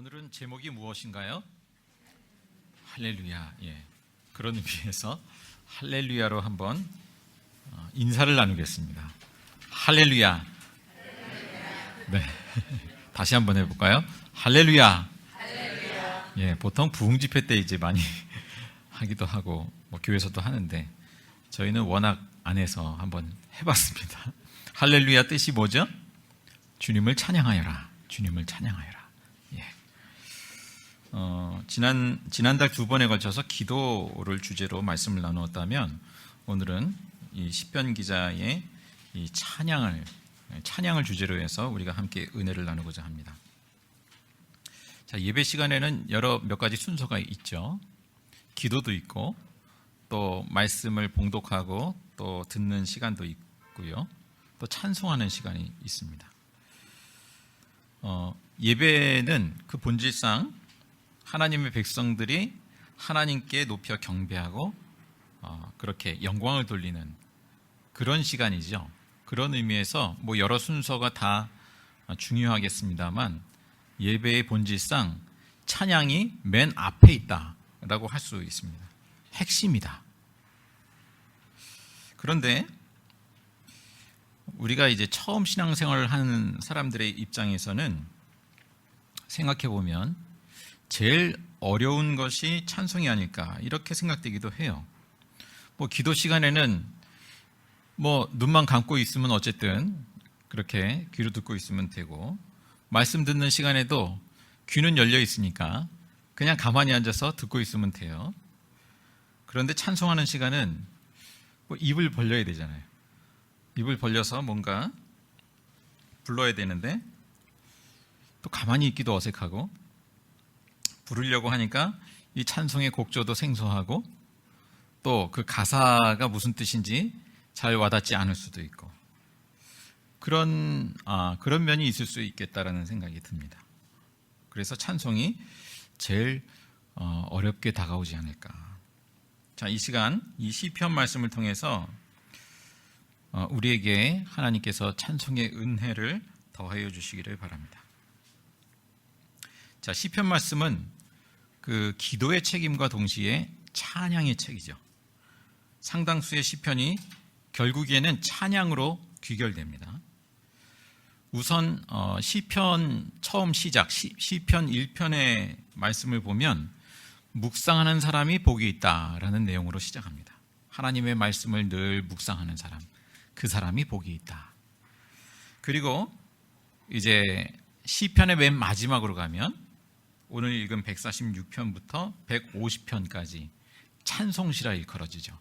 오늘은 제목이 무엇인가요? 할렐루야. 예. 그런 의미에서 할렐루야로 한번 인사를 나누겠습니다. 할렐루야. 네. 다시 한번 해볼까요? 할렐루야. 예, 보통 부흥 집회 때 이제 많이 하기도 하고 뭐 교회에서도 하는데 저희는 워낙 안 해서 한번 해봤습니다. 할렐루야 뜻이 뭐죠? 주님을 찬양하여라. 주님을 찬양하여라. 예. 지난달 두 번에 걸쳐서 기도를 주제로 말씀을 나누었다면 오늘은 이 시편 기자의 이 찬양을 주제로 해서 우리가 함께 은혜를 나누고자 합니다. 자, 예배 시간에는 몇 가지 순서가 있죠. 기도도 있고 또 말씀을 봉독하고 또 듣는 시간도 있고요. 또 찬송하는 시간이 있습니다. 예배는 그 본질상 하나님의 백성들이 하나님께 높여 경배하고 그렇게 영광을 돌리는 그런 시간이죠. 그런 의미에서 뭐 여러 순서가 다 중요하겠습니다만 예배의 본질상 찬양이 맨 앞에 있다라고 할 수 있습니다. 핵심이다. 그런데 우리가 이제 처음 신앙생활을 하는 사람들의 입장에서는 생각해 보면 제일 어려운 것이 찬송이 아닐까 이렇게 생각되기도 해요. 뭐 기도 시간에는 뭐 눈만 감고 있으면 어쨌든 그렇게 귀로 듣고 있으면 되고 말씀 듣는 시간에도 귀는 열려 있으니까 그냥 가만히 앉아서 듣고 있으면 돼요. 그런데 찬송하는 시간은 뭐 입을 벌려야 되잖아요. 입을 벌려서 뭔가 불러야 되는데 또 가만히 있기도 어색하고 부르려고 하니까 이 찬송의 곡조도 생소하고 또 그 가사가 무슨 뜻인지 잘 와닿지 않을 수도 있고 그런 면이 있을 수 있겠다라는 생각이 듭니다. 그래서 찬송이 제일 어렵게 다가오지 않을까. 자, 이 시간 이 시편 말씀을 통해서 우리에게 하나님께서 찬송의 은혜를 더하여 주시기를 바랍니다. 자, 시편 말씀은 그 기도의 책임과 동시에 찬양의 책이죠. 상당수의 시편이 결국에는 찬양으로 귀결됩니다. 우선 시편 처음 시작 시편 1편의 말씀을 보면 묵상하는 사람이 복이 있다라는 내용으로 시작합니다. 하나님의 말씀을 늘 묵상하는 사람, 그 사람이 복이 있다. 그리고 이제 시편의 맨 마지막으로 가면 오늘 읽은 146편부터 150편까지 찬송시라 일컬어지죠.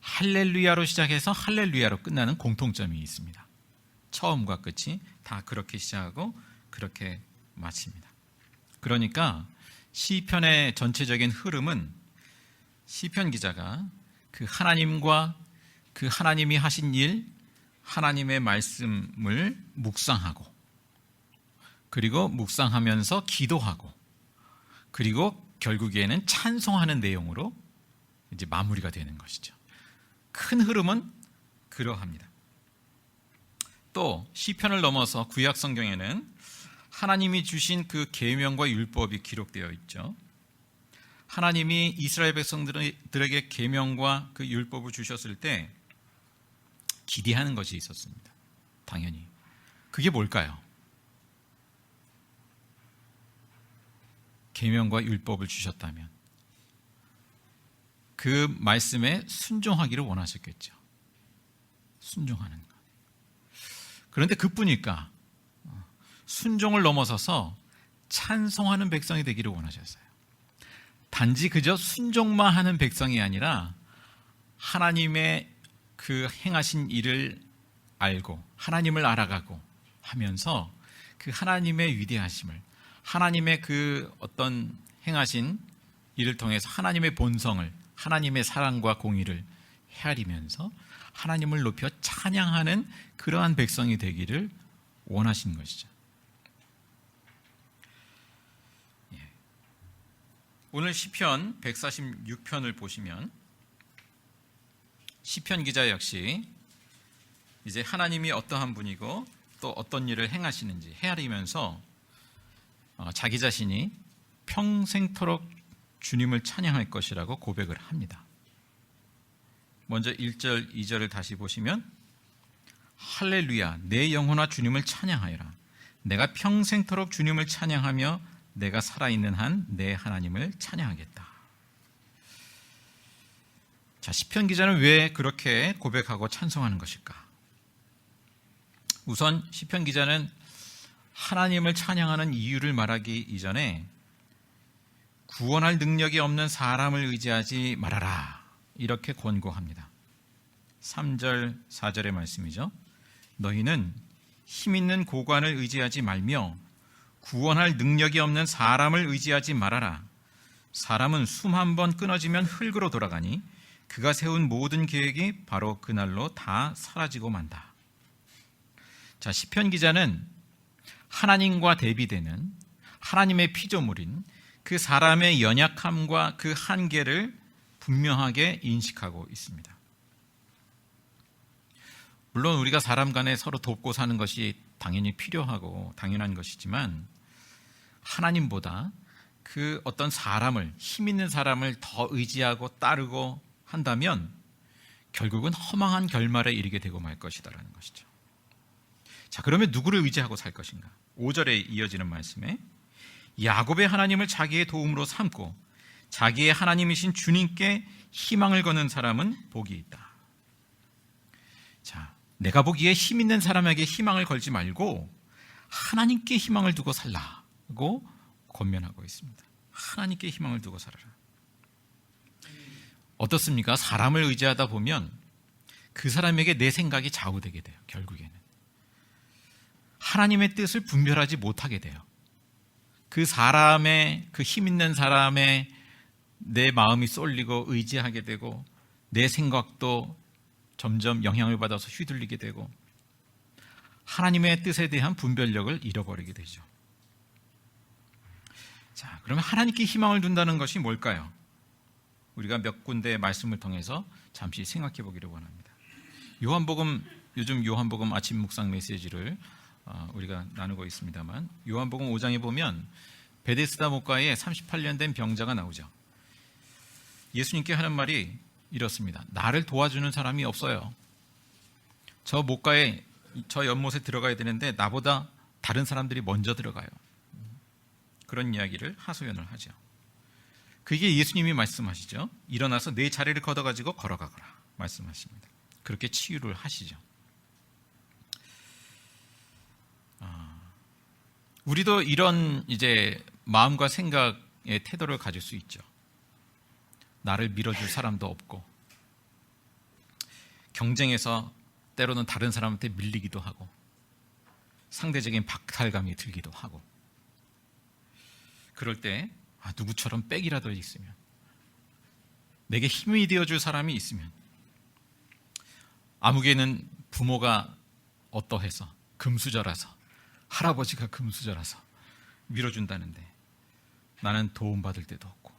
할렐루야로 시작해서 할렐루야로 끝나는 공통점이 있습니다. 처음과 끝이 다 그렇게 시작하고 그렇게 마칩니다. 그러니까 시편의 전체적인 흐름은 시편 기자가 그 하나님과 그 하나님이 하신 일, 하나님의 말씀을 묵상하고 그리고 묵상하면서 기도하고 그리고 결국에는 찬송하는 내용으로 이제 마무리가 되는 것이죠. 큰 흐름은 그러합니다. 또 시편을 넘어서 구약 성경에는 하나님이 주신 그 계명과 율법이 기록되어 있죠. 하나님이 이스라엘 백성들에게 계명과 그 율법을 주셨을 때 기대하는 것이 있었습니다. 당연히. 그게 뭘까요? 계명과 율법을 주셨다면 그 말씀에 순종하기를 원하셨겠죠. 순종하는 것. 그런데 그뿐일까? 순종을 넘어서서 찬송하는 백성이 되기를 원하셨어요. 단지 그저 순종만 하는 백성이 아니라 하나님의 그 행하신 일을 알고 하나님을 알아가고 하면서 그 하나님의 위대하심을 하나님의 그 어떤 행하신 일을 통해서 하나님의 본성을 하나님의 사랑과 공의를 헤아리면서 하나님을 높여 찬양하는 그러한 백성이 되기를 원하신 것이죠. 오늘 시편 146편을 보시면 시편 기자 역시 이제 하나님이 어떠한 분이고 또 어떤 일을 행하시는지 헤아리면서 자기 자신이 평생토록 주님을 찬양할 것이라고 고백을 합니다. 먼저 1절, 2절을 다시 보시면 할렐루야, 내 영혼아 주님을 찬양하여라. 내가 평생토록 주님을 찬양하며 내가 살아있는 한 내 하나님을 찬양하겠다. 자, 시편 기자는 왜 그렇게 고백하고 찬송하는 것일까? 우선 시편 기자는 하나님을 찬양하는 이유를 말하기 이전에 구원할 능력이 없는 사람을 의지하지 말아라, 이렇게 권고합니다. 3절, 4절의 말씀이죠. 너희는 힘 있는 고관을 의지하지 말며 구원할 능력이 없는 사람을 의지하지 말아라. 사람은 숨 한 번 끊어지면 흙으로 돌아가니 그가 세운 모든 계획이 바로 그날로 다 사라지고 만다. 자, 시편 기자는 하나님과 대비되는 하나님의 피조물인 그 사람의 연약함과 그 한계를 분명하게 인식하고 있습니다. 물론 우리가 사람 간에 서로 돕고 사는 것이 당연히 필요하고 당연한 것이지만 하나님보다 그 어떤 사람을, 힘 있는 사람을 더 의지하고 따르고 한다면 결국은 허망한 결말에 이르게 되고 말 것이다라는 것이죠. 자, 그러면 누구를 의지하고 살 것인가? 5절에 이어지는 말씀에 야곱의 하나님을 자기의 도움으로 삼고 자기의 하나님이신 주님께 희망을 거는 사람은 복이 있다. 자, 내가 보기에 힘 있는 사람에게 희망을 걸지 말고 하나님께 희망을 두고 살라고 권면하고 있습니다. 하나님께 희망을 두고 살아라. 어떻습니까? 사람을 의지하다 보면 그 사람에게 내 생각이 좌우되게 돼요. 결국에는 하나님의 뜻을 분별하지 못하게 돼요. 그 사람의, 그 힘 있는 사람의 내 마음이 쏠리고 의지하게 되고 내 생각도 점점 영향을 받아서 휘둘리게 되고 하나님의 뜻에 대한 분별력을 잃어버리게 되죠. 자, 그러면 하나님께 희망을 둔다는 것이 뭘까요? 우리가 몇 군데의 말씀을 통해서 잠시 생각해 보기를 원합니다. 요즘 요한복음 아침 묵상 메시지를 우리가 나누고 있습니다만 요한복음 5장에 보면 베데스다 못가에 38년 된 병자가 나오죠. 예수님께 하는 말이 이렇습니다. 나를 도와주는 사람이 없어요. 저 못가에, 저 연못에 들어가야 되는데 나보다 다른 사람들이 먼저 들어가요. 그런 이야기를 하소연을 하죠. 그게 예수님이 말씀하시죠. 일어나서 내 자리를 걷어가지고 걸어가거라 말씀하십니다. 그렇게 치유를 하시죠. 우리도 이런 이제 마음과 생각의 태도를 가질 수 있죠. 나를 밀어줄 사람도 없고 경쟁에서 때로는 다른 사람한테 밀리기도 하고 상대적인 박탈감이 들기도 하고 그럴 때 누구처럼 빽이라도 있으면 내게 힘이 되어줄 사람이 있으면 아무개는 부모가 어떠해서 금수저라서 할아버지가 금수저라서 밀어준다는데 나는 도움받을 데도 없고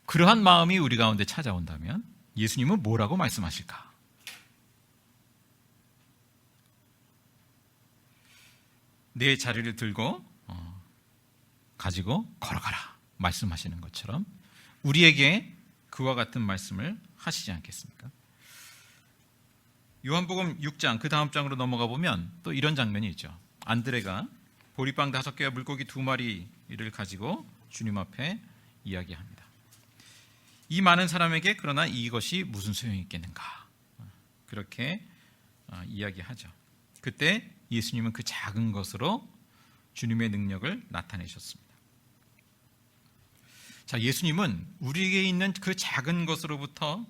그러한 마음이 우리 가운데 찾아온다면 예수님은 뭐라고 말씀하실까? 내 자리를 들고 가지고 걸어가라 말씀하시는 것처럼 우리에게 그와 같은 말씀을 하시지 않겠습니까? 요한복음 6장 그 다음 장으로 넘어가 보면 또 이런 장면이 있죠. 안드레가 보리빵 5개와 물고기 2마리를 가지고 주님 앞에 이야기합니다. 이 많은 사람에게 그러나 이것이 무슨 소용이 있겠는가? 그렇게 이야기하죠. 그때 예수님은 그 작은 것으로 주님의 능력을 나타내셨습니다. 자, 예수님은 우리에게 있는 그 작은 것으로부터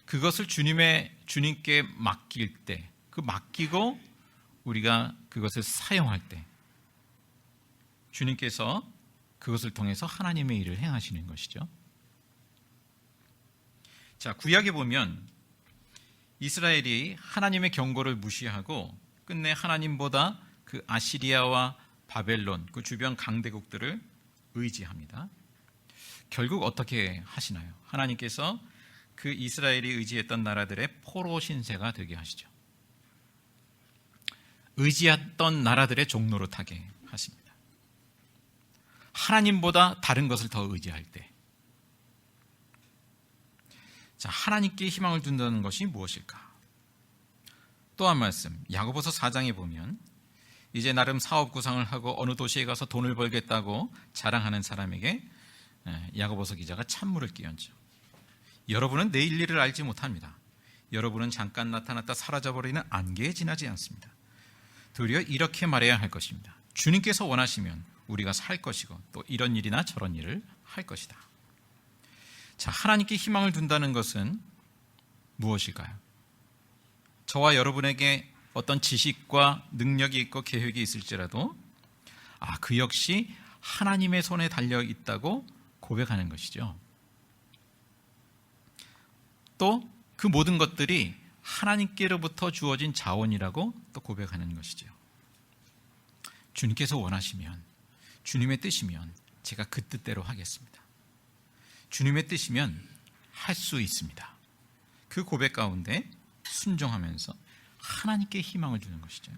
그것을 주님께 맡길 때, 그 맡기고 우리가 그것을 사용할 때 주님께서 그것을 통해서 하나님의 일을 행하시는 것이죠. 자, 구약에 보면 이스라엘이 하나님의 경고를 무시하고 끝내 하나님보다 그 아시리아와 바벨론, 그 주변 강대국들을 의지합니다. 결국 어떻게 하시나요? 하나님께서 그 이스라엘이 의지했던 나라들의 포로 신세가 되게 하시죠. 의지했던 나라들의 종로로 타게 하십니다. 하나님보다 다른 것을 더 의지할 때, 자, 하나님께 희망을 둔다는 것이 무엇일까? 또 한 말씀, 야고보서 4장에 보면 이제 나름 사업 구상을 하고 어느 도시에 가서 돈을 벌겠다고 자랑하는 사람에게 야고보서 기자가 찬물을 끼얹죠. 여러분은 내일 일을 알지 못합니다. 여러분은 잠깐 나타났다 사라져버리는 안개에 지나지 않습니다. 도리어 이렇게 말해야 할 것입니다. 주님께서 원하시면 우리가 살 것이고 또 이런 일이나 저런 일을 할 것이다. 자, 하나님께 희망을 둔다는 것은 무엇일까요? 저와 여러분에게 어떤 지식과 능력이 있고 계획이 있을지라도 그 역시 하나님의 손에 달려 있다고 고백하는 것이죠. 또 그 모든 것들이 하나님께로부터 주어진 자원이라고 또 고백하는 것이죠. 주님께서 원하시면, 주님의 뜻이면 제가 그 뜻대로 하겠습니다. 주님의 뜻이면 할 수 있습니다. 그 고백 가운데 순종하면서 하나님께 희망을 주는 것이죠.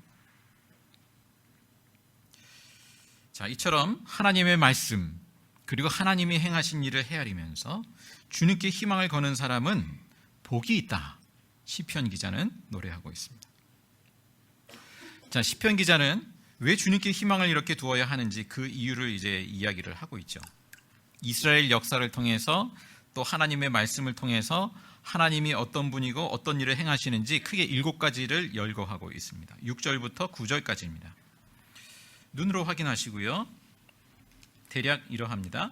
자, 이처럼 하나님의 말씀 그리고 하나님이 행하신 일을 헤아리면서 주님께 희망을 거는 사람은 복이 있다. 시편 기자는 노래하고 있습니다. 자, 시편 기자는 왜 주님께 희망을 이렇게 두어야 하는지 그 이유를 이제 이야기를 하고 있죠. 이스라엘 역사를 통해서 또 하나님의 말씀을 통해서 하나님이 어떤 분이고 어떤 일을 행하시는지 크게 7가지를 열거하고 있습니다. 6절부터 9절까지입니다. 눈으로 확인하시고요. 대략 이러합니다.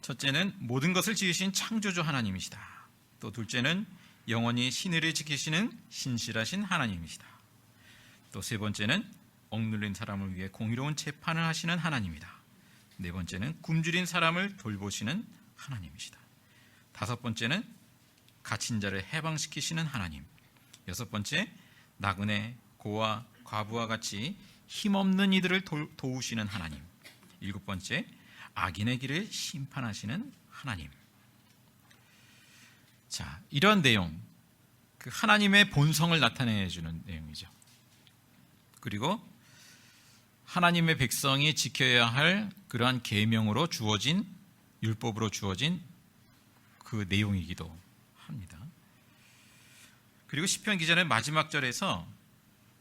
첫째는 모든 것을 지으신 창조주 하나님이시다. 또 둘째는 영원히 신의를 지키시는 신실하신 하나님이시다. 또 세 번째는 억눌린 사람을 위해 공의로운 재판을 하시는 하나님이다. 네 번째는 굶주린 사람을 돌보시는 하나님이시다. 다섯 번째는 갇힌 자를 해방시키시는 하나님. 여섯 번째, 나그네, 고아, 과부와 같이 힘없는 이들을 도우시는 하나님. 일곱 번째, 악인의 길을 심판하시는 하나님. 자, 이러한 내용, 그 하나님의 본성을 나타내주는 내용이죠. 그리고 하나님의 백성이 지켜야 할 그러한 계명으로 주어진, 율법으로 주어진 그 내용이기도 합니다. 그리고 시편 기자는 마지막 절에서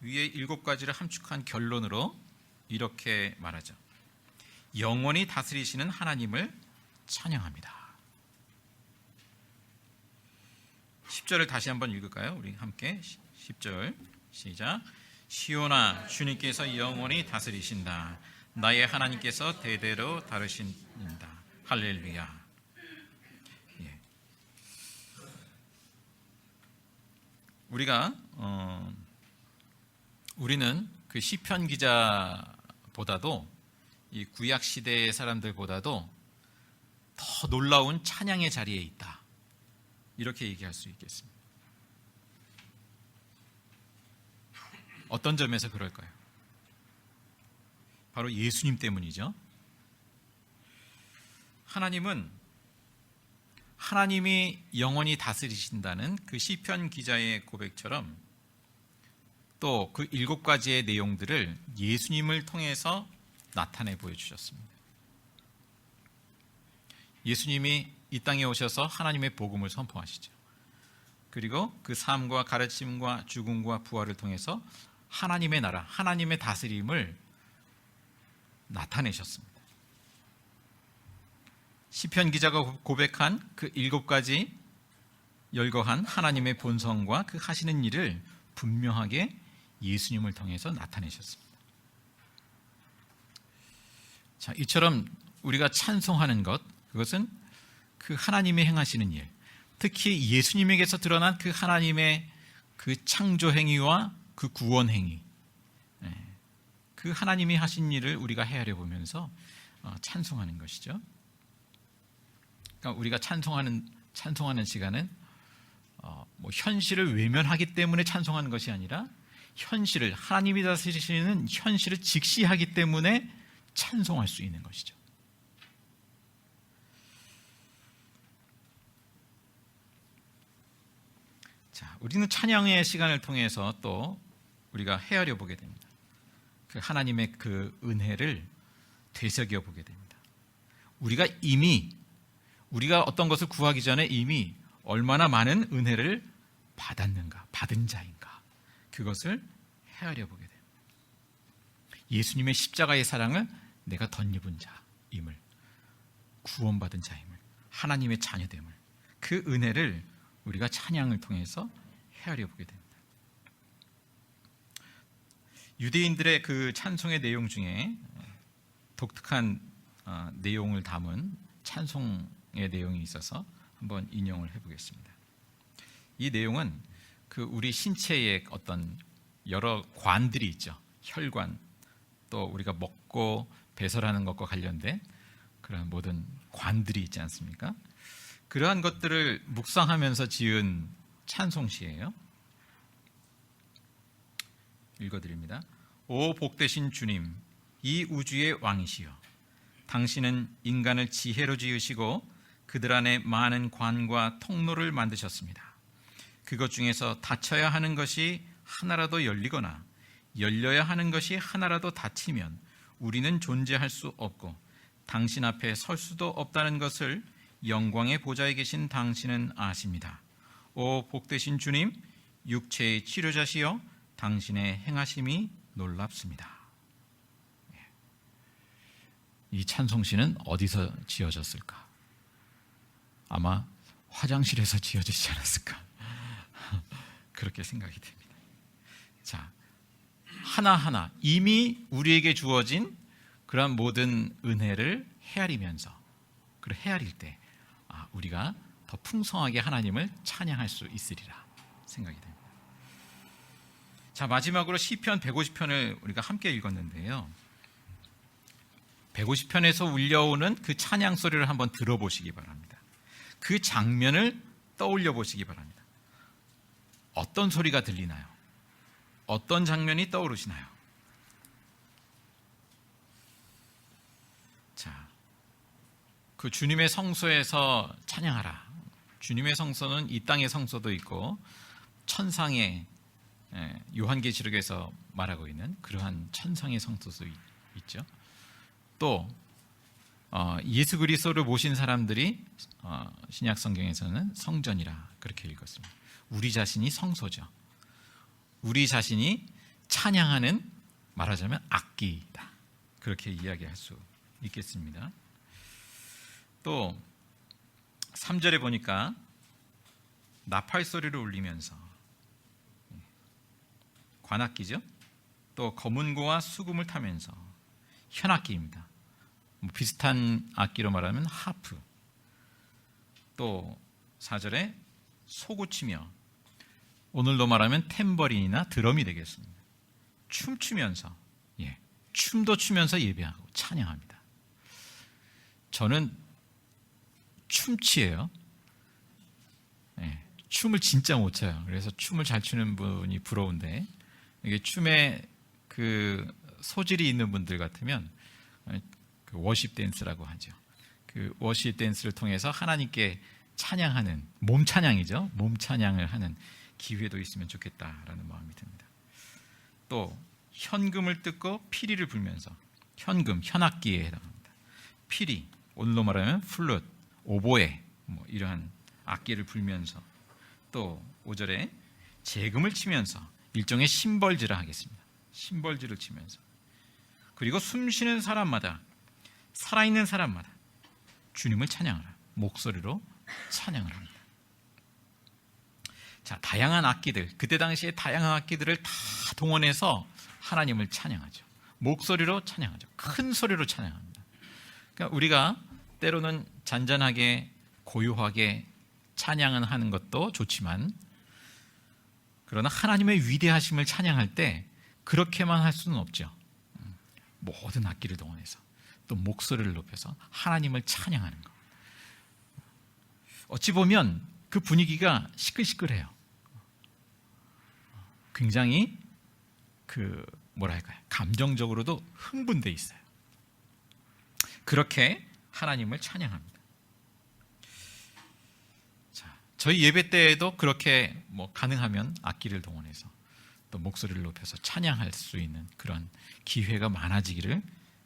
위에 7가지를 함축한 결론으로 이렇게 말하죠. 영원히 다스리시는 하나님을 찬양합니다. 10절을 다시 한번 읽을까요? 우리 함께 10절 시작. 시온아, 주님께서 영원히 다스리신다. 나의 하나님께서 대대로 다스리신다. 할렐루야. 예. 우리는 그 시편 기자보다도 이 구약 시대의 사람들보다도 더 놀라운 찬양의 자리에 있다. 이렇게 얘기할 수 있겠습니다. 어떤 점에서 그럴까요? 바로 예수님 때문이죠. 하나님이 영원히 다스리신다는 그 시편 기자의 고백처럼 또 그 7가지의 내용들을 예수님을 통해서 나타내 보여주셨습니다. 예수님이 이 땅에 오셔서 하나님의 복음을 선포하시죠. 그리고 그 삶과 가르침과 죽음과 부활을 통해서 하나님의 나라, 하나님의 다스림을 나타내셨습니다. 시편 기자가 고백한 그 7가지 열거한 하나님의 본성과 그 하시는 일을 분명하게 예수님을 통해서 나타내셨습니다. 자, 이처럼 우리가 찬송하는 것, 그것은 그 하나님의 행하시는 일, 특히 예수님에게서 드러난 그 하나님의 그 창조 행위와 그 구원 행위, 그 하나님이 하신 일을 우리가 헤아려 보면서 찬송하는 것이죠. 그러니까 우리가 찬송하는 시간은 현실을 외면하기 때문에 찬송하는 것이 아니라 현실을, 하나님이 다스리시는 현실을 직시하기 때문에 찬송할 수 있는 것이죠. 자, 우리는 찬양의 시간을 통해서 또 우리가 헤아려 보게 됩니다. 그 하나님의 그 은혜를 되새겨 보게 됩니다. 우리가 어떤 것을 구하기 전에 이미 얼마나 많은 은혜를 받았는가, 받은 자인가, 그것을 헤아려 보게 됩니다. 예수님의 십자가의 사랑을 내가 덧입은 자임을, 구원받은 자임을, 하나님의 자녀됨을, 그 은혜를 우리가 찬양을 통해서 헤아려 보게 됩니다. 유대인들의 그 찬송의 내용 중에 독특한 내용을 담은 찬송의 내용이 있어서 한번 인용을 해보겠습니다. 이 내용은 그 우리 신체의 어떤 여러 관들이 있죠. 혈관, 또 우리가 먹고 배설하는 것과 관련된 그런 모든 관들이 있지 않습니까? 그러한 것들을 묵상하면서 지은 찬송시예요. 읽어드립니다. 오 복되신 주님, 이 우주의 왕이시여, 당신은 인간을 지혜로 지으시고 그들 안에 많은 관과 통로를 만드셨습니다. 그것 중에서 닫혀야 하는 것이 하나라도 열리거나 열려야 하는 것이 하나라도 닫히면 우리는 존재할 수 없고 당신 앞에 설 수도 없다는 것을 영광의 보좌에 계신 당신은 아십니다. 오 복되신 주님, 육체의 치료자시여, 당신의 행하심이 놀랍습니다. 이 찬송시는 어디서 지어졌을까? 아마 화장실에서 지어지지 않았을까? 그렇게 생각이 됩니다. 자, 하나하나 이미 우리에게 주어진 그런 모든 은혜를 헤아리면서, 그리고 헤아릴 때 우리가 더 풍성하게 하나님을 찬양할 수 있으리라 생각이 됩니다. 자, 마지막으로 시편 150편을 우리가 함께 읽었는데요. 150편에서 울려오는 그 찬양 소리를 한번 들어보시기 바랍니다. 그 장면을 떠올려 보시기 바랍니다. 어떤 소리가 들리나요? 어떤 장면이 떠오르시나요? 자, 그 주님의 성소에서 찬양하라. 주님의 성소는 이 땅의 성소도 있고 천상의, 요한계시록에서 말하고 있는 그러한 천상의 성소도 있죠. 또 예수 그리스도를 모신 사람들이 신약 성경에서는 성전이라 그렇게 읽었습니다. 우리 자신이 성소죠. 우리 자신이 찬양하는, 말하자면 악기다, 그렇게 이야기할 수 있겠습니다. 또 3절에 보니까 나팔 소리를 울리면서, 관악기죠. 또 검은고와 수금을 타면서, 현악기입니다. 비슷한 악기로 말하면 하프. 또 4절에 소구치며, 오늘로 말하면 탬버린이나 드럼이 되겠습니다. 춤추면서, 춤도 추면서 예배하고 찬양합니다. 저는 춤치예요. 춤을 진짜 못 춰요. 그래서 춤을 잘 추는 분이 부러운데, 이게 춤에 그 소질이 있는 분들 같으면 그 워십 댄스라고 하죠. 그 워십 댄스를 통해서 하나님께 찬양하는, 몸 찬양이죠. 몸 찬양을 하는 기회도 있으면 좋겠다라는 마음이 듭니다. 또 현금을 뜯고 피리를 불면서, 현금, 현악기에 해당합니다. 피리, 오늘로 말하면 플룻, 오보에, 이러한 악기를 불면서, 또 5절에 재금을 치면서 일종의 심벌질을 하겠습니다. 심벌질을 치면서, 그리고 숨쉬는 사람마다, 살아있는 사람마다 주님을 찬양하라, 목소리로 찬양을 합니다. 자, 다양한 악기들, 그때 당시에 다양한 악기들을 다 동원해서 하나님을 찬양하죠. 목소리로 찬양하죠. 큰 소리로 찬양합니다. 그러니까 우리가 때로는 잔잔하게 고요하게 찬양을 하는 것도 좋지만, 그러나 하나님의 위대하심을 찬양할 때 그렇게만 할 수는 없죠. 모든 악기를 동원해서 또 목소리를 높여서 하나님을 찬양하는 것. 어찌 보면 그 분위기가 시끌시끌해요. 굉장히 감정적으로도 흥분돼 있어요. 그렇게 하나님을 찬양합니다. 자, 저희 예배 때에도 그렇게 가능하면 악기를 동원해서, 또 목소리를 높여서 찬양할 수 있는 그런 기회가 많아지기를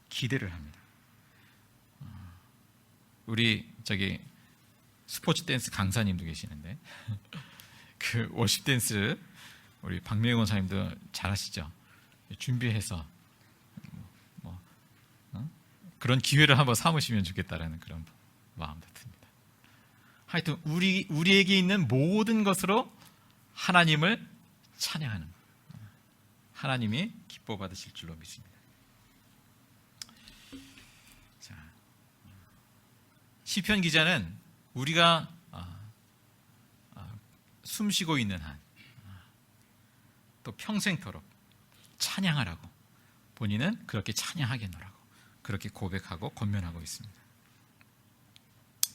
기대를 합니다. 우리 스포츠 댄스 강사님도 계시는데 그 워십 댄스 우리 박명훈 사님도 잘하시죠? 준비해서 그런 기회를 한번 삼으시면 좋겠다라는 그런 마음도 듭니다. 하여튼 우리에게 있는 모든 것으로 하나님을 찬양하는, 하나님이 기뻐 받으실 줄로 믿습니다. 자, 시편 기자는 우리가 숨쉬고 있는 한 또 평생토록 찬양하라고, 본인은 그렇게 찬양하겠노라고 그렇게 고백하고 권면하고 있습니다.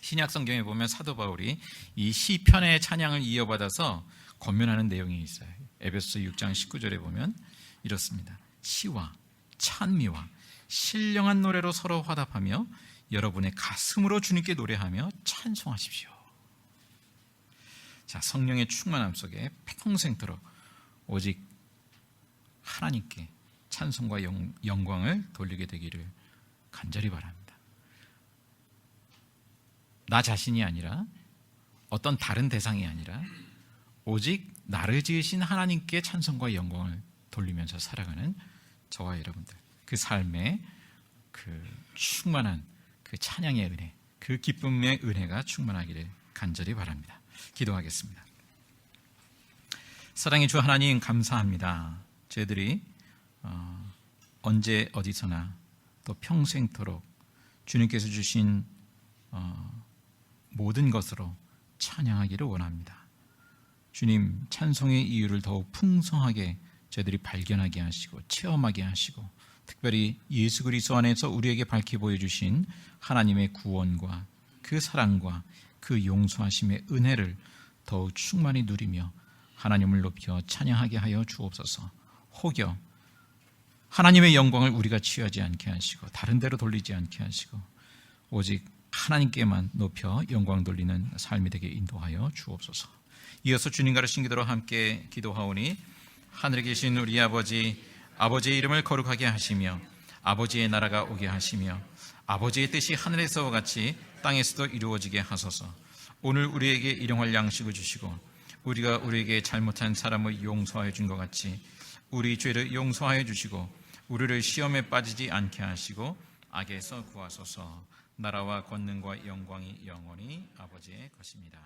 신약 성경에 보면 사도 바울이 이 시편의 찬양을 이어받아서 권면하는 내용이 있어요. 에베소서 6장 19절에 보면 이렇습니다. 시와 찬미와 신령한 노래로 서로 화답하며 여러분의 가슴으로 주님께 노래하며 찬송하십시오. 자, 성령의 충만함 속에 평생토록 오직 하나님께 찬송과 영광을 돌리게 되기를 간절히 바랍니다. 나 자신이 아니라 어떤 다른 대상이 아니라 오직 나를 지으신 하나님께 찬송과 영광을 돌리면서 살아가는 저와 여러분들, 그 삶에 그 충만한 그 찬양의 은혜, 그 기쁨의 은혜가 충만하기를 간절히 바랍니다. 기도하겠습니다. 사랑의 주 하나님, 감사합니다. 저희들이 언제 어디서나 또 평생토록 주님께서 주신 모든 것으로 찬양하기를 원합니다. 주님, 찬송의 이유를 더욱 풍성하게 저희들이 발견하게 하시고 체험하게 하시고, 특별히 예수 그리스도 안에서 우리에게 밝히 보여주신 하나님의 구원과 그 사랑과 그 용서하심의 은혜를 더욱 충만히 누리며 하나님을 높여 찬양하게 하여 주옵소서. 혹여 하나님의 영광을 우리가 취하지 않게 하시고 다른 데로 돌리지 않게 하시고 오직 하나님께만 높여 영광 돌리는 삶이 되게 인도하여 주옵소서. 이어서 주님 가르친 기도로 함께 기도하오니, 하늘에 계신 우리 아버지의 이름을 거룩하게 하시며 아버지의 나라가 오게 하시며 아버지의 뜻이 하늘에서와 같이 땅에서도 이루어지게 하소서. 오늘 우리에게 일용할 양식을 주시고 우리가 우리에게 잘못한 사람을 용서하여 준 것 같이 우리 죄를 용서하여 주시고 우리를 시험에 빠지지 않게 하시고 악에서 구하소서. 나라와 권능과 영광이 영원히 아버지의 것입니다.